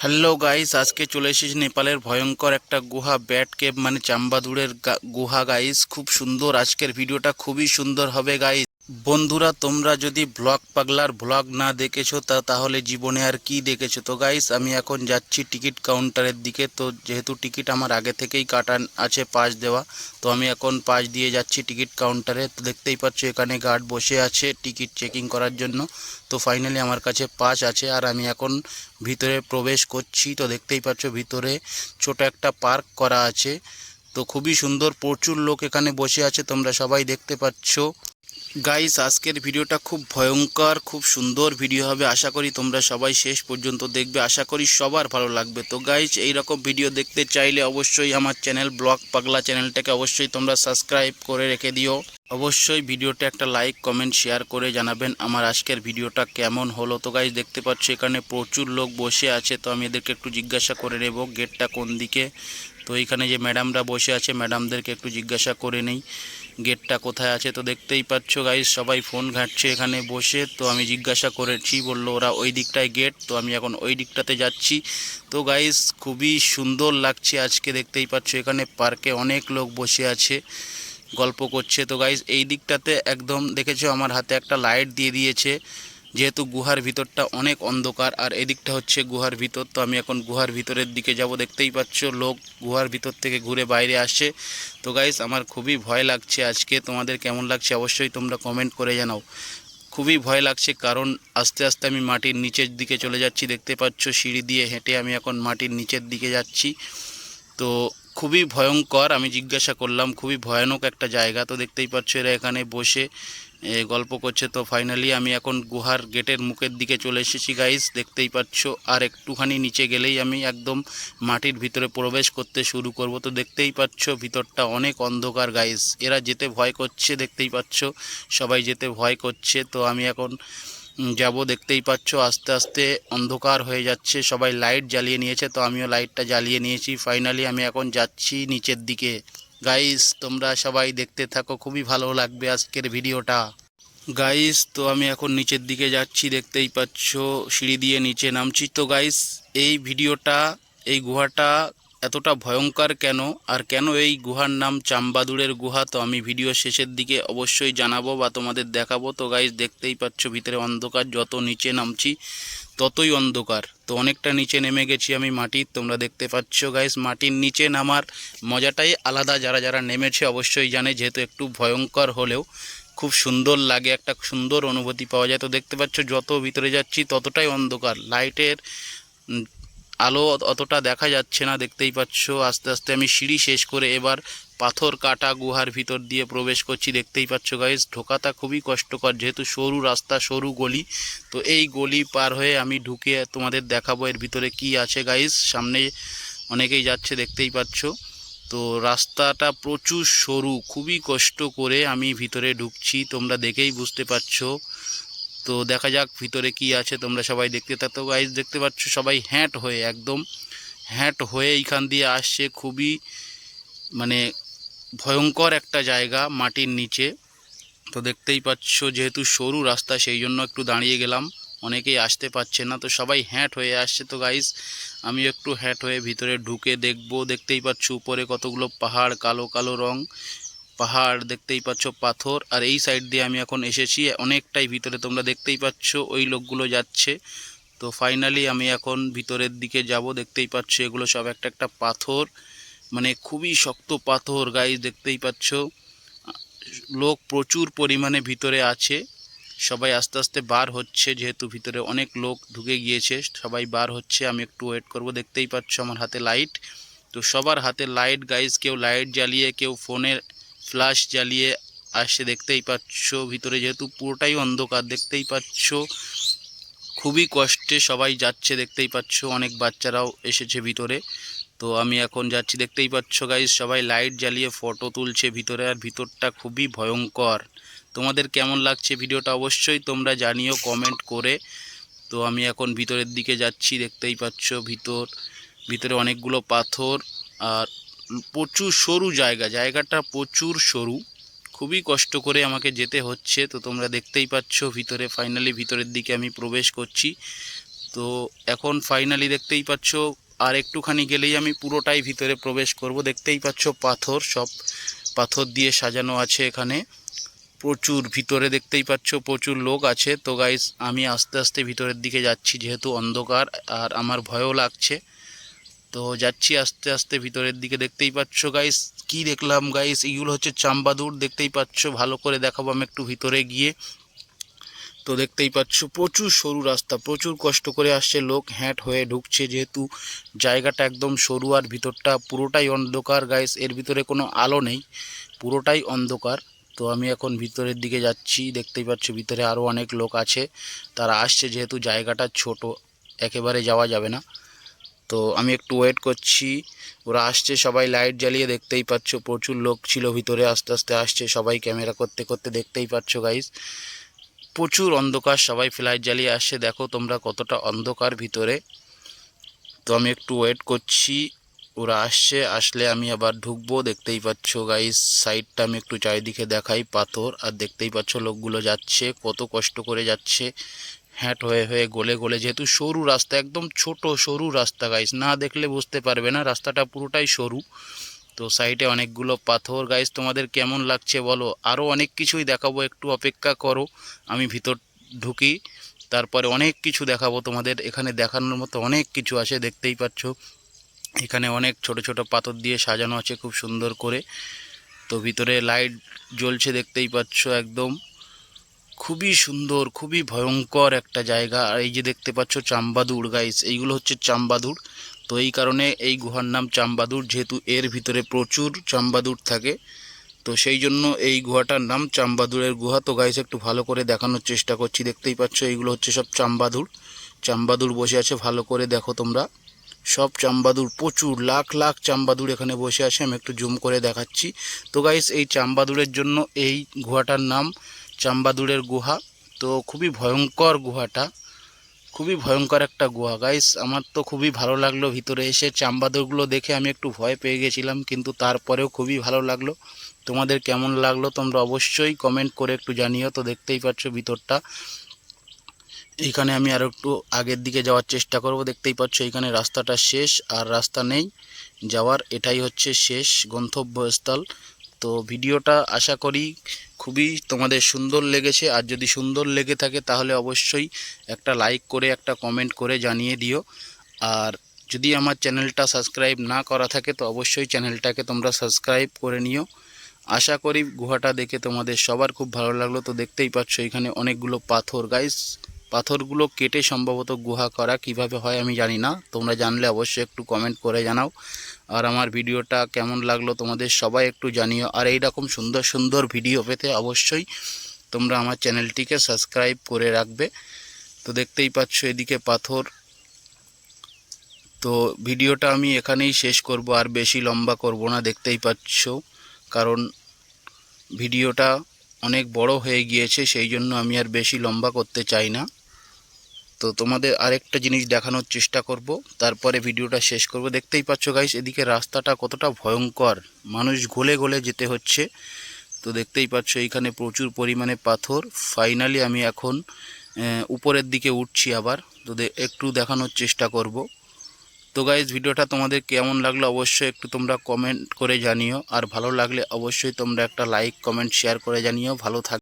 Hello guys, আজকে চলে এসেছি নেপালের ভয়ঙ্কর একটা গুহা, ব্যাট কেভ মানে চাম্বাদুরের গুহা। গাইস খুব সুন্দর, আজকের ভিডিওটা খুবই সুন্দর হবে গাইস। বন্ধুরা, তোমরা যদি ব্লগ পাগলার ব্লগ না দেখেছো তাহলে জীবনে আর কি দেখেছো। তো গাইস আমি এখন যাচ্ছি টিকিট কাউন্টারের দিকে। তো যেহেতু টিকিট আমার আগে থেকেই কাটা আছে, পাস দেওয়া, তো আমি এখন পাস দিয়ে যাচ্ছি টিকিট কাউন্টারে। তো দেখতেই পাচ্ছ এখানে গার্ড বসে আছে টিকিট চেকিং করার জন্য। তো ফাইনালি আমার কাছে পাস আছে আর আমি এখন ভিতরে প্রবেশ করছি। তো দেখতেই পাচ্ছ ভিতরে ছোট একটা পার্ক করা আছে। তো খুবই সুন্দর, প্রচুর লোক এখানে বসে আছে, তোমরা সবাই দেখতে পাচ্ছ। গাইস আজকের ভিডিওটা খুব ভয়ঙ্কর, খুব সুন্দর ভিডিও হবে। আশা করি তোমরা সবাই শেষ পর্যন্ত দেখবে, আশা করি সবার ভালো লাগবে। তো গাইস এইরকম ভিডিও দেখতে চাইলে অবশ্যই আমার চ্যানেল ব্লগ পাগলা চ্যানেলটাকে অবশ্যই তোমরা সাবস্ক্রাইব করে রেখে দিও। অবশ্যই ভিডিওটা একটা লাইক কমেন্ট শেয়ার করে জানাবেন আমার আজকের ভিডিওটা কেমন হলো। তো গাইস দেখতে পাচ্ছ এখানে প্রচুর লোক বসে আছে। তো আমি এদেরকে একটু জিজ্ঞাসা করে নেব গেটটা কোন দিকে। তো এইখানে যে ম্যাডামরা বসে আছে, ম্যাডামদেরকে একটু জিজ্ঞাসা করে নেই গেটটা কোথায় আছে। তো দেখতেই পাচ্ছ গাইস সবাই ফোন ঘাঁটছে এখানে বসে। তো আমি জিজ্ঞাসা করেছি, বললো ওরা ওই দিকটায় গেট। তো আমি এখন ওই দিকটাতে যাচ্ছি। তো গাইস খুবই সুন্দর লাগছে আজকে, দেখতেই পাচ্ছ এখানে পার্কে অনেক লোক বসে আছে, গল্প করছে। তো গাইস এই দিকটাতে একদম দেখেছো আমার হাতে একটা লাইট দিয়ে দিয়েছে, যেহেতু গুহার ভিতরটা অনেক অন্ধকার। আর এদিকটা হচ্ছে গুহার ভিতর। তো আমি এখন গুহার ভিতরের দিকে যাব। দেখতেই পাচ্ছ লোক গুহার ভিতর থেকে ঘুরে বাইরে আসে। তো গাইস আমার খুবই ভয় লাগছে আজকে, তোমাদের কেমন লাগছে অবশ্যই তোমরা কমেন্ট করে জানাও। খুবই ভয় লাগছে কারণ আস্তে আস্তে আমি মাটির নিচের দিকে চলে যাচ্ছি। দেখতে পাচ্ছ সিঁড়ি দিয়ে হেঁটে আমি এখন মাটির নিচের দিকে যাচ্ছি। তো খুবই ভয়ঙ্কর, আমি জিজ্ঞাসা করলাম খুবই ভয়ানক একটা জায়গা। তো দেখতেই পাচ্ছ এরা এখানে বসে গল্প করছে। তো ফাইনালি আমি এখন গুহার গেটের মুখের দিকে চলে এসেছি গাইস, দেখতেই পাচ্ছ। আর একটুখানি নিচে গেলেই আমি একদম মাটির ভিতরে প্রবেশ করতে শুরু করব। তো দেখতেই পাচ্ছ ভিতরটা অনেক অন্ধকার গাইস, এরা যেতে ভয় করছে, দেখতেই পাচ্ছ সবাই যেতে ভয় করছে। তো আমি এখন যাব, দেখতেই পাচ্ছ আস্তে আস্তে অন্ধকার হয়ে যাচ্ছে, সবাই লাইট জ্বালিয়ে নিয়েছে। তো আমিও লাইটটা জ্বালিয়ে নিয়েছি। ফাইনালি আমি এখন যাচ্ছি নিচের দিকে। গাইস তোমরা সবাই দেখতে থাকো, খুবই ভালো লাগবে আজকের ভিডিওটা। গাইস তো আমি এখন নিচের দিকে যাচ্ছি, দেখতেই পাচ্ছ সিঁড়ি দিয়ে নিচে নামছি। তো গাইস এই ভিডিওটা, এই গুহাটা এতটা ভয়ঙ্কর কেন, আর কেন এই গুহার নাম চাম্বাদুরের গুহা, তো আমি ভিডিও শেষের দিকে অবশ্যই জানাবো বা তোমাদের দেখাবো। তো গাইস দেখতেই পাচ্ছ ভিতরে অন্ধকার, যত নিচে নামছি ততই অন্ধকার। তো অনেকটা নিচে নেমে গেছি আমি মাটির, তোমরা দেখতে পাচ্ছ গাইস মাটির নিচে নামার মজাটাই আলাদা। যারা যারা নেমেছে অবশ্যই জানে, যেহেতু একটু ভয়ঙ্কর হলেও খুব সুন্দর লাগে, একটা সুন্দর অনুভূতি পাওয়া যায়। তো দেখতে পাচ্ছ যত ভিতরে যাচ্ছি ততটাই অন্ধকার, লাইটের আলো অতটা দেখা যাচ্ছে না, দেখতেই পাচ্ছ। আস্তে আস্তে আমি সিঁড়ি শেষ করে এবার পাথর কাটা গুহার ভিতর দিয়ে প্রবেশ করছি। দেখতেই পাচ্ছ গাইস ঢোকাটা খুবই কষ্টকর, যেহেতু সরু রাস্তা, সরু গলি। তো এই গলি পার হয়ে আমি ঢুকে তোমাদের দেখাবো এর ভিতরে কি আছে গাইস। সামনে অনেকেই যাচ্ছে দেখতেই পাচ্ছ। তো রাস্তাটা প্রচুর সরু, খুবই কষ্ট করে আমি ভিতরে ঢুকছি, তোমরা দেখেই বুঝতে পারছো। তো দেখা যাক ভিতরে কি আছে, তোমরা সবাই দেখতে থাকো গাইস। দেখতে পাচ্ছ সবাই হ্যাট হয়ে, একদম হ্যাট হয়ে এইখান দিয়ে আসছে। খুবই মানে ভয়ঙ্কর একটা জায়গা মাটির নিচে। তো দেখতেই পাচ্ছ যেহেতু সরু রাস্তা সেই জন্য একটু দাঁড়িয়ে গেলাম, অনেকেই আসতে পারছে না, তো সবাই হ্যাট হয়ে আসছে। তো গাইস আমি একটু হ্যাট হয়ে ভিতরে ঢুকে দেখবো। দেখতেই পাচ্ছ উপরে কতগুলো পাহাড়, কালো কালো রং পাহাড়, দেখতেই পাচ্ছ পাথর। আর এই সাইড দিয়ে আমি এখন এসেছি অনেকটাই ভিতরে, তোমরা দেখতেই পাচ্ছ ওই লোকগুলো যাচ্ছে। তো ফাইনালি আমি এখন ভিতরের দিকে যাব। দেখতেই পাচ্ছ এগুলো সব একটা একটা পাথর, মানে খুবই শক্ত পাথর গাইস, দেখতেই পাচ্ছ। লোক প্রচুর পরিমাণে ভিতরে আছে, সবাই আস্তে আস্তে বার হচ্ছে, যেহেতু ভিতরে অনেক লোক ঢুকে গিয়েছে, সবাই বার হচ্ছে। আমি একটু ওয়েট করব। দেখতেই পাচ্ছ আমার হাতে লাইট, তো সবার হাতে লাইট গাইস, কেউ লাইট জ্বালিয়ে, কেউ ফোনের ফ্ল্যাশ জ্বালিয়ে আসছে, দেখতেই পাচ্ছ। ভিতরে যেহেতু পুরোটাই অন্ধকার, দেখতেই পাচ্ছ খুবই কষ্টে সবাই যাচ্ছে, দেখতেই পাচ্ছ অনেক বাচ্চারাও এসেছে ভিতরে। তো আমি এখন যাচ্ছি, দেখতেই পাচ্ছ গাইস সবাই লাইট জ্বালিয়ে ফটো তুলছে ভিতরে, আর ভিতরটা খুবই ভয়ঙ্কর। তোমাদের কেমন লাগছে ভিডিওটা অবশ্যই তোমরা জানিও কমেন্ট করে। তো আমি এখন ভিতরের দিকে যাচ্ছি, দেখতেই পাচ্ছ ভিতরে অনেকগুলো পাথর, আর প্রচুর সরু জায়গা, জায়গাটা প্রচুর সরু, খুবই কষ্ট করে আমাকে যেতে হচ্ছে। তো তোমরা দেখতেই পাচ্ছ ভিতরে, ফাইনালি ভিতরের দিকে আমি প্রবেশ করছি। তো এখন ফাইনালি দেখতেই পাচ্ছ আর একটুখানি গেলেই আমি পুরোটাই ভিতরে প্রবেশ করব। দেখতেই পাচ্ছ পাথর, সব পাথর দিয়ে সাজানো আছে এখানে। প্রচুর ভিতরে দেখতেই পাচ্ছ প্রচুর লোক আছে। তো গাইস আমি আস্তে আস্তে ভিতরের দিকে যাচ্ছি, যেহেতু অন্ধকার আর আমার ভয়ও লাগছে। তো যাচ্ছি আস্তে আস্তে ভিতরের দিকে। দেখতেই পাচ্ছ গাইস, কি দেখলাম গাইস, এইগুলো হচ্ছে চাম্বাদুর। দেখতেই পাচ্ছ, ভালো করে দেখাবো আমি একটু ভিতরে গিয়ে। তো দেখতেই পাচ্ছ প্রচুর সরু রাস্তা, প্রচুর কষ্ট করে আসছে লোক, হ্যাট হয়ে ঢুকছে, যেহেতু জায়গাটা একদম সরু আর ভিতরটা পুরোটাই অন্ধকার গাইস। এর ভিতরে কোনো আলো নেই, পুরোটাই অন্ধকার। তো আমি এখন ভিতরের দিকে যাচ্ছি। দেখতেই পাচ্ছ ভিতরে আরও অনেক লোক আছে, তারা আসছে, যেহেতু জায়গাটা ছোট, একেবারে যাওয়া যাবে না। তো আমি একটু ওয়েট করছি, ওরা আসছে সবাই লাইট জ্বালিয়ে। দেখতেই পাচ্ছ প্রচুর লোক ছিল ভিতরে, আস্তে আস্তে আসছে সবাই ক্যামেরা করতে করতে। দেখতেই পাচ্ছ গাইস প্রচুর অন্ধকার, সবাই ফ্লাইট জ্বালিয়ে আসছে। দেখো তোমরা কতটা অন্ধকার ভিতরে। তো আমি একটু ওয়েট করছি, ওরা আসছে, আসলে আমি আবার ঢুকবো। দেখতেই পাচ্ছ গাইস সাইডটা আমি একটু চারিদিকে দেখাই, পাথর। আর দেখতেই পাচ্ছ লোকগুলো যাচ্ছে, কত কষ্ট করে যাচ্ছে, হ্যাট হয়ে হয়ে গলে গলে, যেহেতু সরু রাস্তা, একদম ছোট সরু রাস্তা গাইস, না দেখলে বুঝতে পারবে না, রাস্তাটা পুরোটাই সরু। তো সাইডে অনেকগুলো পাথর। গাইস তোমাদের কেমন লাগছে বলো, আরও অনেক কিছুই দেখাবো, একটু অপেক্ষা করো, আমি ভিতর ঢুকি, তারপরে অনেক কিছু দেখাবো তোমাদের। এখানে দেখানোর মতো অনেক কিছু আছে। দেখতেই পাচ্ছ এখানে অনেক ছোট ছোট পাথর দিয়ে সাজানো আছে খুব সুন্দর করে। তো ভিতরে লাইট জ্বলছে, দেখতেই পাচ্ছ একদম খুবই সুন্দর, খুবই ভয়ঙ্কর একটা জায়গা। আর এই যে দেখতে পাচ্ছ চাম্বাদুর গাইস, এইগুলো হচ্ছে চাম্বাদুর। তো এই কারণে এই গুহার নাম চাম্বাদুর, যেহেতু এর ভিতরে প্রচুর চাম্বাদুর থাকে, তো সেই জন্য এই গুহাটার নাম চাম্বাদুরের গুহা। তো গাইস একটু ভালো করে দেখানোর চেষ্টা করছি। দেখতেই পাচ্ছ এইগুলো হচ্ছে সব চাম্বাদুর, চাম্বাদুর বসে আছে, ভালো করে দেখো তোমরা, সব চাম্বাদুর, প্রচুর লাখ লাখ চাম্বাদুর এখানে বসে আছে। আমি একটু জুম করে দেখাচ্ছি। তো গাইস এই চাম্বাদুরের জন্য এই গুহাটার নাম চাম্বাদুরের গুহা। তো খুবই ভয়ঙ্কর গুহাটা, খুবই ভয়ঙ্কর একটা গুহা গাইস। আমার তো খুবই ভালো লাগলো ভিতরে এসে, চাম্বাদুরগুলো দেখে আমি একটু ভয় পেয়ে গেছিলাম, কিন্তু তারপরেও খুবই ভালো লাগলো। তোমাদের কেমন লাগলো তোমরা অবশ্যই কমেন্ট করে একটু জানিও। তো দেখতেই পাচ্ছ ভিতরটা, এইখানে আমি আরও একটু আগের দিকে যাওয়ার চেষ্টা করব। দেখতেই পাচ্ছ এইখানে রাস্তাটা শেষ, আর রাস্তা নেই যাওয়ার, এটাই হচ্ছে শেষ গন্তব্যস্থল। তো ভিডিওটা আশা করি খুবই তোমাদের সুন্দর লেগেছে, আর যদি সুন্দর লেগে থাকে তাহলে অবশ্যই একটা লাইক করে একটা কমেন্ট করে জানিয়ে দিও। আর যদি আমার চ্যানেলটা সাবস্ক্রাইব না করা থাকে তো অবশ্যই চ্যানেলটাকে তোমরা সাবস্ক্রাইব করে নিও। আশা করি গুহাটা দেখে তোমাদের সবার খুব ভালো লাগলো। তো দেখতেই পাচ্ছ এখানে অনেকগুলো পাথর গাইস, পাথরগুলো কেটে সম্ভবত গুহা করা, কিভাবে হয় আমি জানি না, তোমরা জানলে অবশ্যই একটু কমেন্ট করে জানাও। আর আমার ভিডিওটা কেমন লাগলো তোমাদের সবাই একটু জানিও। আর এই রকম সুন্দর সুন্দর ভিডিও পেতে অবশ্যই তোমরা আমার চ্যানেলটিকে সাবস্ক্রাইব করে রাখবে। তো দেখতেই পাচ্ছ এদিকে পাথর। তো ভিডিওটা আমি এখানেই শেষ করব, আর বেশি লম্বা করব না। দেখতেই পাচ্ছ কারণ ভিডিওটা অনেক বড় হয়ে গিয়েছে, সেই জন্য আমি আর বেশি লম্বা করতে চাই না। তো তোমাদের আরেকটা জিনিস দেখানোর চেষ্টা করব, তারপরে ভিডিওটা শেষ করব। দেখতেই পাচ্ছ গাইস এদিকে রাস্তাটা কতটা ভয়ঙ্কর, মানুষ গলে গলে যেতে হচ্ছে। তো দেখতেই পাচ্ছ এইখানে প্রচুর পরিমাণে পাথর। ফাইনালি আমি এখন উপরের দিকে উঠছি আবার, তো একটু দেখানোর চেষ্টা করব। তো গাইস ভিডিওটা তোমাদের কেমন লাগলো অবশ্যই একটু তোমরা কমেন্ট করে জানিও, আর ভালো লাগলে অবশ্যই তোমরা একটা লাইক কমেন্ট শেয়ার করে জানিও। ভালো থাক।